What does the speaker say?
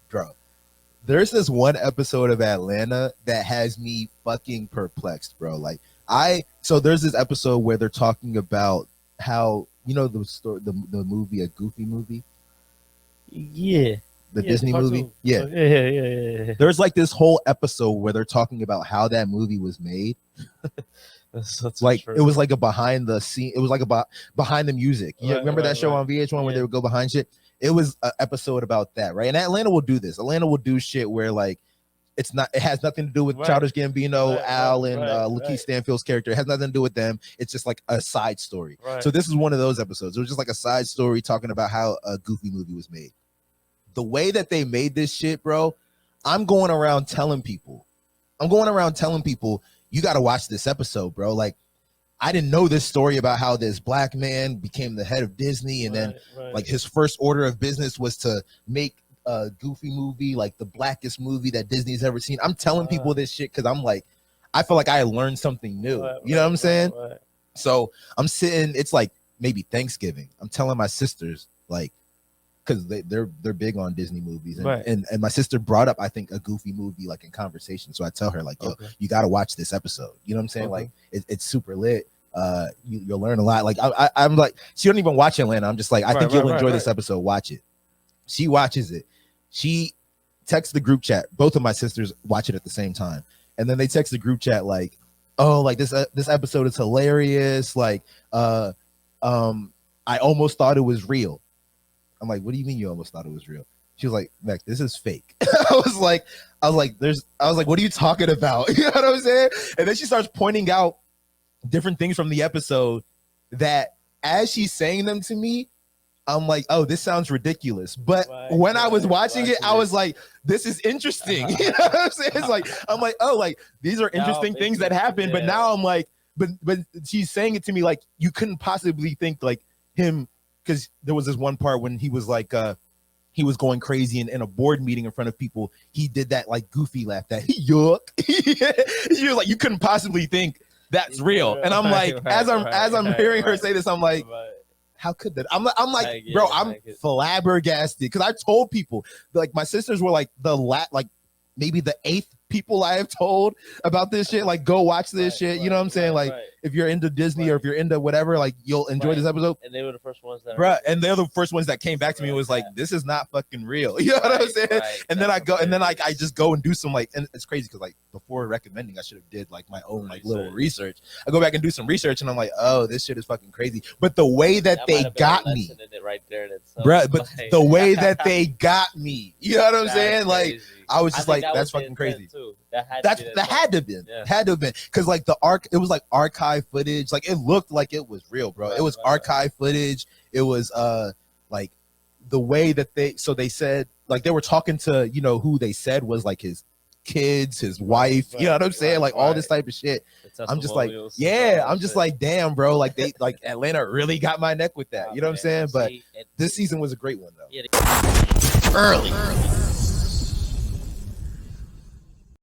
bro. There's this one episode of Atlanta that has me fucking perplexed, bro. Like so there's this episode where they're talking about how, you know, the story, the movie, a Goofy movie. Yeah. The Disney movie. Yeah. Yeah. There's like this whole episode where they're talking about how that movie was made. That's like true. it was like a behind the scene. It was like behind the music. You remember that show on VH1 where they would go behind shit? It was an episode about that, right? And Atlanta will do this. Atlanta will do shit where like it has nothing to do with Childish Gambino, Al, and Lakeith Stanfield's character. It has nothing to do with them. It's just like a side story. Right. So this is one of those episodes. It was just like a side story talking about how a Goofy movie was made. The way that they made this shit, bro, I'm going around telling people, you got to watch this episode, bro. Like, I didn't know this story about how this black man became the head of Disney, and then like his first order of business was to make a Goofy movie, like the blackest movie that Disney's ever seen. I'm telling people this shit because I'm like, I feel like I learned something new. You know what I'm saying? So I'm sitting, it's like maybe Thanksgiving. I'm telling my sisters, like, because they're big on Disney movies, and my sister brought up, I think, a Goofy movie like in conversation. So I tell her like, yo, you got to watch this episode. You know what I'm saying? Like it's super lit. You'll learn a lot. Like I'm like, she don't even watch Atlanta. I'm just like, I think you'll enjoy this episode. Watch it. She watches it. She texts the group chat. Both of my sisters watch it at the same time, and then they text the group chat like, oh, like this episode is hilarious. Like, I almost thought it was real. I'm like, what do you mean you almost thought it was real? She was like, Mac, this is fake. I was like, what are you talking about? You know what I'm saying? And then she starts pointing out different things from the episode that as she's saying them to me, I'm like, oh, this sounds ridiculous. But when I was watching it, I was like, this is interesting. You know what I'm saying? It's like, I'm like, oh, like these are interesting things that happen. But now I'm like, but she's saying it to me like you couldn't possibly think like him. Because there was this one part when he was like, he was going crazy in a board meeting in front of people. He did that like Goofy laugh, that yuck. You're like, you couldn't possibly think that's real. And I'm like, as I'm hearing her say this, I'm like, how could that? I'm like, bro, I'm flabbergasted because I told people, like my sisters were like maybe the 8th people I have told about this shit. Like, go watch this shit. You know what I'm saying? Like, if you're into Disney or if you're into whatever, like you'll enjoy this episode. And they were the first ones that, and they're the first ones that came back to me and was like, this is not fucking real. You know what I'm saying? And then I go, and then like I just go and do some like, and it's crazy because like before recommending, I should have did like my own like little research. I go back and do some research, and I'm like, oh, this shit is fucking crazy. But the way that they got me, bro, but the way that they got me, you know what I'm saying? Like, I was just like, that's fucking crazy. That had to have been because like it was like archive footage. Like it looked like it was real, bro. It was archive footage. It was like the way that they said like they were talking to, you know, who they said was like his kids, his wife, you know what I'm saying? Like all this type of shit. I'm just like, I'm just like, damn, bro. Like they like Atlanta really got my neck with that. You know what I'm saying? But this season was a great one though. Early.